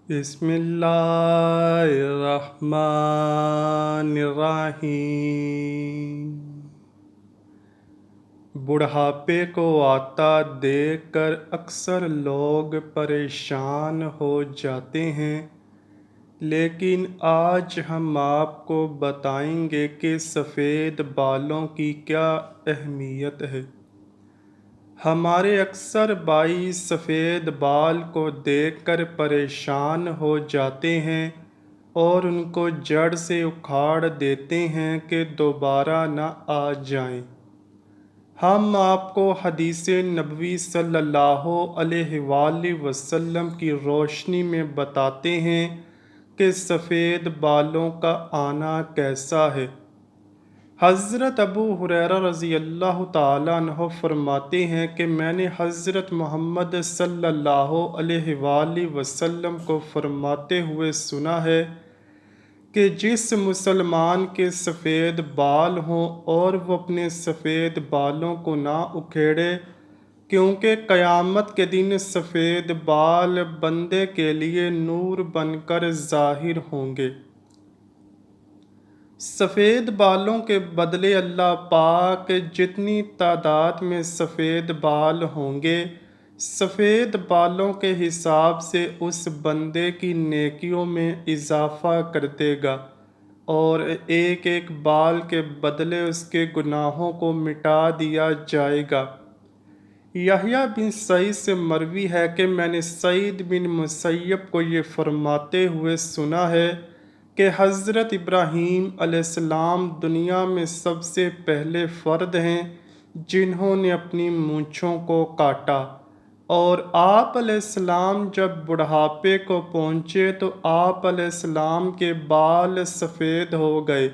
بسم اللہ الرحمن الرحیم۔ بڑھاپے کو آتا دیکھ کر اکثر لوگ پریشان ہو جاتے ہیں، لیکن آج ہم آپ کو بتائیں گے کہ سفید بالوں کی کیا اہمیت ہے۔ ہمارے اکثر بھائی سفید بال کو دیکھ کر پریشان ہو جاتے ہیں اور ان کو جڑ سے اکھاڑ دیتے ہیں کہ دوبارہ نہ آ جائیں۔ ہم آپ کو حدیث نبوی صلی اللہ علیہ وآلہ وسلم کی روشنی میں بتاتے ہیں کہ سفید بالوں کا آنا کیسا ہے۔ حضرت ابو ہریرہ رضی اللہ تعالیٰ عنہ فرماتے ہیں کہ میں نے حضرت محمد صلی اللہ علیہ وآلہ وسلم کو فرماتے ہوئے سنا ہے کہ جس مسلمان کے سفید بال ہوں اور وہ اپنے سفید بالوں کو نہ اکھیڑے، کیونکہ قیامت کے دن سفید بال بندے کے لیے نور بن کر ظاہر ہوں گے۔ سفید بالوں کے بدلے اللہ پاک جتنی تعداد میں سفید بال ہوں گے، سفید بالوں کے حساب سے اس بندے کی نیکیوں میں اضافہ کر دے گا اور ایک ایک بال کے بدلے اس کے گناہوں کو مٹا دیا جائے گا۔ یحییٰ بن سعید سے مروی ہے کہ میں نے سعید بن مسیب کو یہ فرماتے ہوئے سنا ہے کہ حضرت ابراہیم علیہ السلام دنیا میں سب سے پہلے فرد ہیں جنہوں نے اپنی مونچھوں کو کاٹا، اور آپ علیہ السلام جب بڑھاپے کو پہنچے تو آپ علیہ السلام کے بال سفید ہو گئے،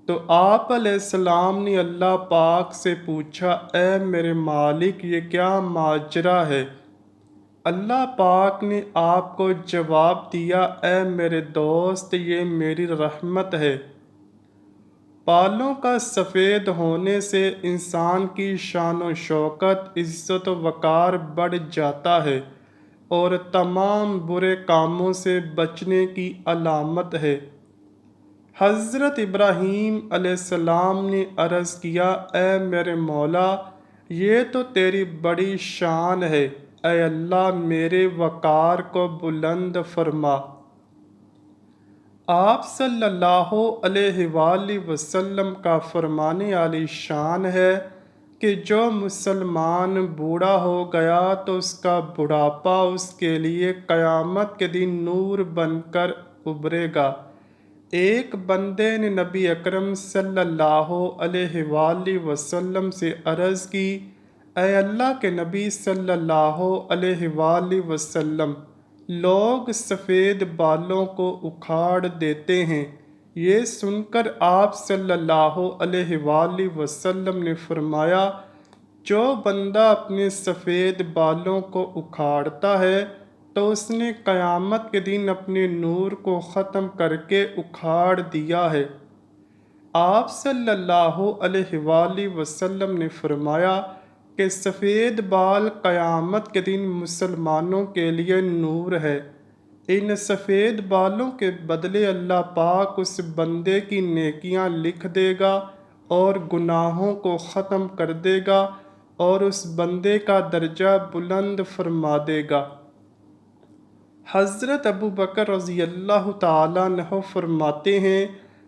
تو آپ علیہ السلام نے اللہ پاک سے پوچھا، اے میرے مالک یہ کیا ماجرا ہے؟ اللہ پاک نے آپ کو جواب دیا، اے میرے دوست یہ میری رحمت ہے۔ بالوں کا سفید ہونے سے انسان کی شان و شوکت، عزت و وقار بڑھ جاتا ہے اور تمام برے کاموں سے بچنے کی علامت ہے۔ حضرت ابراہیم علیہ السلام نے عرض کیا، اے میرے مولا یہ تو تیری بڑی شان ہے، اے اللہ میرے وقار کو بلند فرما۔ آپ صلی اللہ علیہ وآلہ وسلم کا فرمانے عالی شان ہے کہ جو مسلمان بوڑھا ہو گیا تو اس کا بڑھاپا اس کے لیے قیامت کے دن نور بن کر ابھرے گا۔ ایک بندے نے نبی اکرم صلی اللہ علیہ وآلہ وسلم سے عرض کی، اے اللہ کے نبی صلی اللہ علیہ وآلہ وسلم، لوگ سفید بالوں کو اکھاڑ دیتے ہیں۔ یہ سن کر آپ صلی اللہ علیہ وآلہ وسلم نے فرمایا، جو بندہ اپنے سفید بالوں کو اکھاڑتا ہے تو اس نے قیامت کے دن اپنے نور کو ختم کر کے اکھاڑ دیا ہے۔ آپ صلی اللہ علیہ وآلہ وسلم نے فرمایا کہ سفید بال قیامت کے دن مسلمانوں کے لیے نور ہے۔ ان سفید بالوں کے بدلے اللہ پاک اس بندے کی نیکیاں لکھ دے گا اور گناہوں کو ختم کر دے گا اور اس بندے کا درجہ بلند فرما دے گا۔ حضرت ابو بکر رضی اللہ تعالیٰ عنہ فرماتے ہیں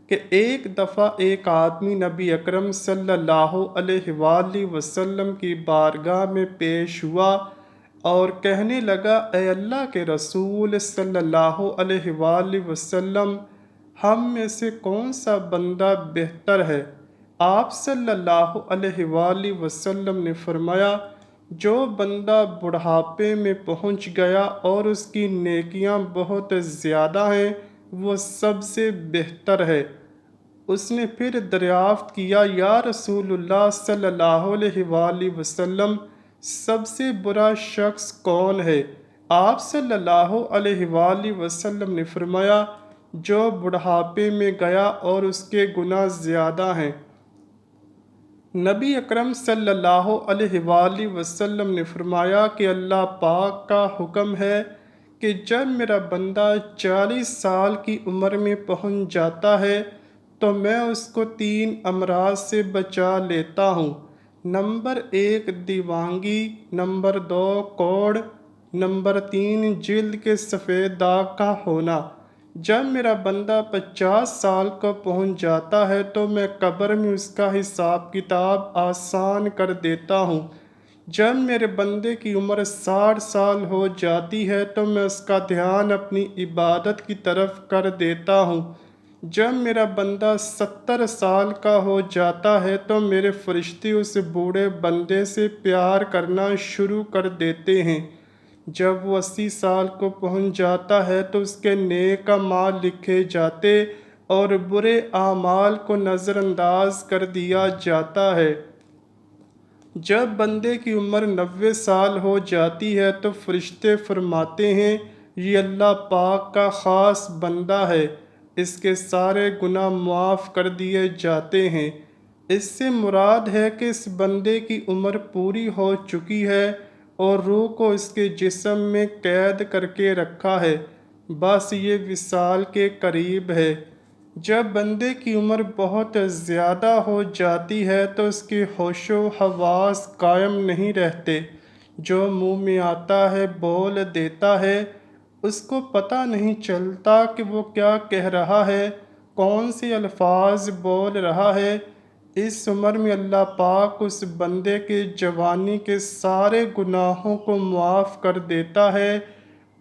کہ ایک دفعہ ایک آدمی نبی اکرم صلی اللہ علیہ وآلہ وسلم کی بارگاہ میں پیش ہوا اور کہنے لگا، اے اللہ کے رسول صلی اللہ علیہ وآلہ وسلم، ہم میں سے کون سا بندہ بہتر ہے؟ آپ صلی اللہ علیہ وآلہ وسلم نے فرمایا، جو بندہ بڑھاپے میں پہنچ گیا اور اس کی نیکیاں بہت زیادہ ہیں وہ سب سے بہتر ہے۔ اس نے پھر دریافت کیا، یا رسول اللہ صلی اللہ علیہ وآلہ وسلم، سب سے برا شخص کون ہے؟ آپ صلی اللہ علیہ وآلہ وسلم نے فرمایا، جو بڑھاپے میں گیا اور اس کے گناہ زیادہ ہیں۔ نبی اکرم صلی اللہ علیہ وآلہ وسلم نے فرمایا کہ اللہ پاک کا حکم ہے کہ جب میرا بندہ 40 سال کی عمر میں پہنچ جاتا ہے تو میں اس کو 3 امراض سے بچا لیتا ہوں۔ نمبر 1 دیوانگی، نمبر 2 کوڑ، نمبر 3 جلد کے سفید داغ کا ہونا۔ جب میرا بندہ 50 سال کو پہنچ جاتا ہے تو میں قبر میں اس کا حساب کتاب آسان کر دیتا ہوں۔ جب میرے بندے کی عمر 60 سال ہو جاتی ہے تو میں اس کا دھیان اپنی عبادت کی طرف کر دیتا ہوں۔ جب میرا بندہ 70 سال کا ہو جاتا ہے تو میرے فرشتے اس بوڑھے بندے سے پیار کرنا شروع کر دیتے ہیں۔ جب وہ 80 سال کو پہنچ جاتا ہے تو اس کے نیک اعمال لکھے جاتے اور برے اعمال کو نظر انداز کر دیا جاتا ہے۔ جب بندے کی عمر 90 سال ہو جاتی ہے تو فرشتے فرماتے ہیں یہ اللہ پاک کا خاص بندہ ہے، اس کے سارے گناہ معاف کر دیے جاتے ہیں۔ اس سے مراد ہے کہ اس بندے کی عمر پوری ہو چکی ہے اور روح کو اس کے جسم میں قید کر کے رکھا ہے، بس یہ وصال کے قریب ہے۔ جب بندے کی عمر بہت زیادہ ہو جاتی ہے تو اس کے ہوش و حواس قائم نہیں رہتے، جو منہ میں آتا ہے بول دیتا ہے، اس کو پتہ نہیں چلتا کہ وہ کیا کہہ رہا ہے، کون سے الفاظ بول رہا ہے۔ اس عمر میں اللہ پاک اس بندے کے جوانی کے سارے گناہوں کو معاف کر دیتا ہے،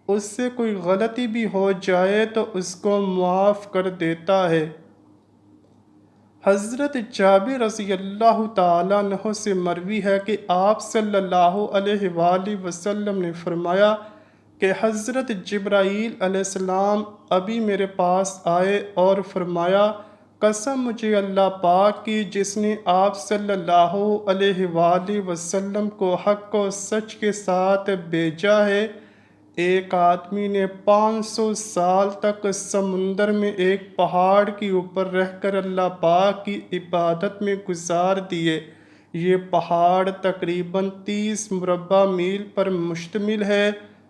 اس سے کوئی غلطی بھی ہو جائے تو اس کو معاف کر دیتا ہے۔ حضرت جابر رضی اللہ تعالیٰ عنہ سے مروی ہے کہ آپ صلی اللہ علیہ وآلہ وسلم نے فرمایا کہ حضرت جبرائیل علیہ السلام ابھی میرے پاس آئے اور فرمایا قسم مجھے اللہ پاک کی جس نے آپ صلی اللہ علیہ وآلہ وسلم کو حق و سچ کے ساتھ بھیجا ہے، ایک آدمی نے 500 سال تک سمندر میں ایک پہاڑ کے اوپر رہ کر اللہ پاک کی عبادت میں گزار دیے۔ یہ پہاڑ تقریباً 30 مربع میل پر مشتمل ہے۔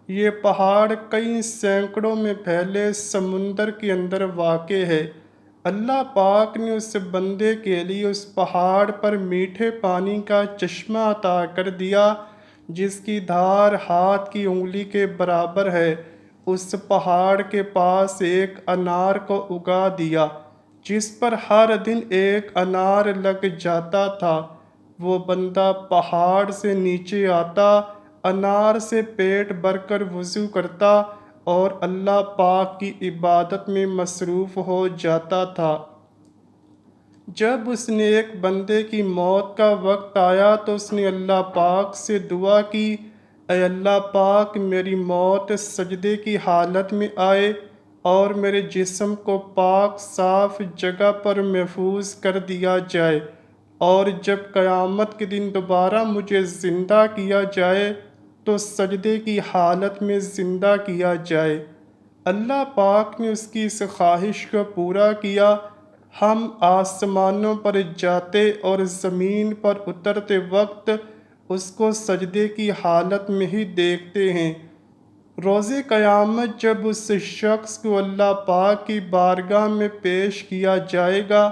یہ پہاڑ کئی سینکڑوں میں پھیلے سمندر کے اندر واقع ہے۔ اللہ پاک نے اس بندے کے لیے اس پہاڑ پر میٹھے پانی کا چشمہ عطا کر دیا جس کی دھار ہاتھ کی انگلی کے برابر ہے۔ اس پہاڑ کے پاس ایک انار کو اگا دیا جس پر ہر دن ایک انار لگ جاتا تھا۔ وہ بندہ پہاڑ سے نیچے آتا، انار سے پیٹ بھر کر وضو کرتا اور اللہ پاک کی عبادت میں مصروف ہو جاتا تھا۔ جب اس نے ایک بندے کی موت کا وقت آیا تو اس نے اللہ پاک سے دعا کی، اے اللہ پاک میری موت سجدے کی حالت میں آئے اور میرے جسم کو پاک صاف جگہ پر محفوظ کر دیا جائے، اور جب قیامت کے دن دوبارہ مجھے زندہ کیا جائے تو سجدے کی حالت میں زندہ کیا جائے۔ اللہ پاک نے اس کی اس خواہش کو پورا کیا۔ ہم آسمانوں پر جاتے اور زمین پر اترتے وقت اس کو سجدے کی حالت میں ہی دیکھتے ہیں۔ روز قیامت جب اس شخص کو اللہ پاک کی بارگاہ میں پیش کیا جائے گا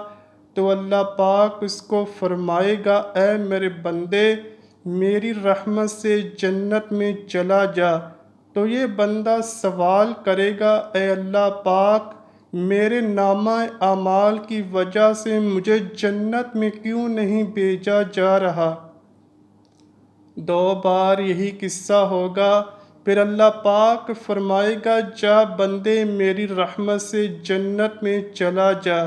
تو اللہ پاک اس کو فرمائے گا اے میرے بندے میری رحمت سے جنت میں چلا جا۔ تو یہ بندہ سوال کرے گا اے اللہ پاک میرے نامہ اعمال کی وجہ سے مجھے جنت میں کیوں نہیں بھیجا جا رہا؟ 2 بار یہی قصہ ہوگا، پھر اللہ پاک فرمائے گا جا بندے میری رحمت سے جنت میں چلا جا۔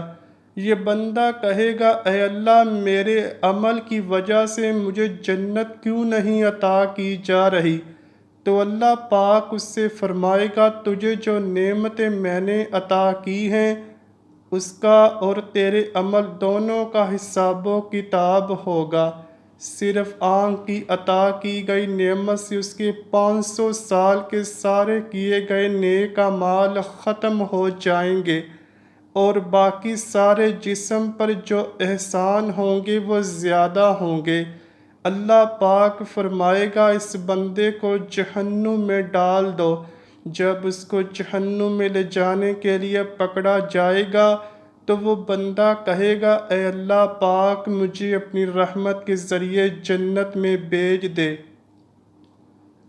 یہ بندہ کہے گا اے اللہ میرے عمل کی وجہ سے مجھے جنت کیوں نہیں عطا کی جا رہی؟ تو اللہ پاک اس سے فرمائے گا تجھے جو نعمتیں میں نے عطا کی ہیں اس کا اور تیرے عمل دونوں کا حساب و کتاب ہوگا۔ صرف آنکھ کی عطا کی گئی نعمت سے اس کے 500 سال کے سارے کیے گئے نیک اعمال ختم ہو جائیں گے، اور باقی سارے جسم پر جو احسان ہوں گے وہ زیادہ ہوں گے۔ اللہ پاک فرمائے گا اس بندے کو جہنم میں ڈال دو۔ جب اس کو جہنم میں لے جانے کے لیے پکڑا جائے گا تو وہ بندہ کہے گا اے اللہ پاک مجھے اپنی رحمت کے ذریعے جنت میں بھیج دے۔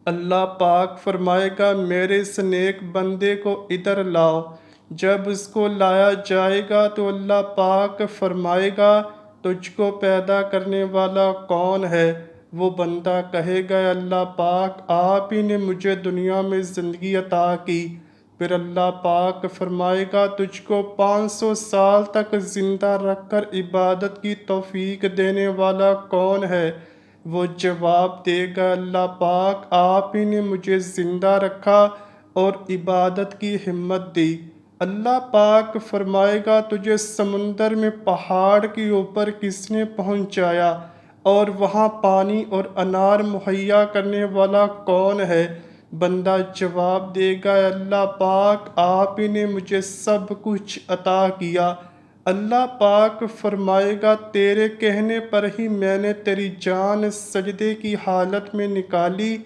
اللہ پاک فرمائے گا میرے اس نیک بندے کو ادھر لاؤ۔ جب اس کو لایا جائے گا تو اللہ پاک فرمائے گا تجھ کو پیدا کرنے والا کون ہے؟ وہ بندہ کہے گا اللہ پاک آپ ہی نے مجھے دنیا میں زندگی عطا کی۔ پھر اللہ پاک فرمائے گا تجھ کو 500 سال تک زندہ رکھ کر عبادت کی توفیق دینے والا کون ہے؟ وہ جواب دے گا اللہ پاک آپ ہی نے مجھے زندہ رکھا اور عبادت کی ہمت دی۔ اللہ پاک فرمائے گا تجھے سمندر میں پہاڑ کے اوپر کس نے پہنچایا اور وہاں پانی اور انار مہیا کرنے والا کون ہے؟ بندہ جواب دے گا اللہ پاک آپ ہی نے مجھے سب کچھ عطا کیا۔ اللہ پاک فرمائے گا تیرے کہنے پر ہی میں نے تیری جان سجدے کی حالت میں نکالی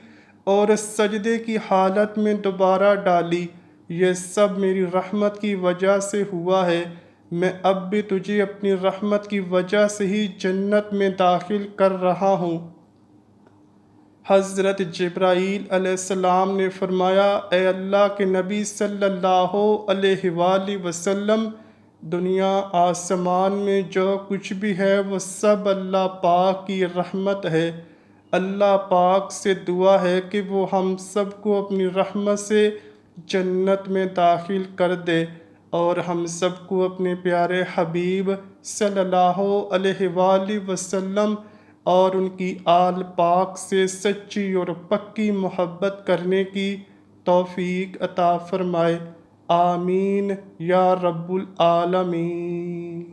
اور سجدے کی حالت میں دوبارہ ڈالی۔ یہ سب میری رحمت کی وجہ سے ہوا ہے۔ میں اب بھی تجھے اپنی رحمت کی وجہ سے ہی جنت میں داخل کر رہا ہوں۔ حضرت جبرائیل علیہ السلام نے فرمایا اے اللہ کے نبی صلی اللہ علیہ وآلہ وسلم دنیا آسمان میں جو کچھ بھی ہے وہ سب اللہ پاک کی رحمت ہے۔ اللہ پاک سے دعا ہے کہ وہ ہم سب کو اپنی رحمت سے جنت میں داخل کر دے اور ہم سب کو اپنے پیارے حبیب صلی اللہ علیہ وآلہ وسلم اور ان کی آل پاک سے سچی اور پکی محبت کرنے کی توفیق عطا فرمائے۔ آمین یا رب العالمین۔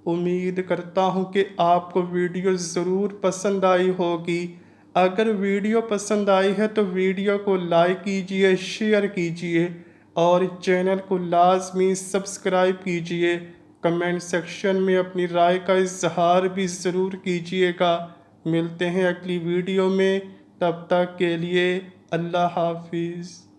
امید کرتا ہوں کہ آپ کو ویڈیو ضرور پسند آئی ہوگی۔ اگر ویڈیو پسند آئی ہے تو ویڈیو کو لائک کیجئے، شیئر کیجئے اور چینل کو لازمی سبسکرائب کیجئے۔ کمنٹ سیکشن میں اپنی رائے کا اظہار بھی ضرور کیجئے گا۔ ملتے ہیں اگلی ویڈیو میں، تب تک کے لیے اللہ حافظ۔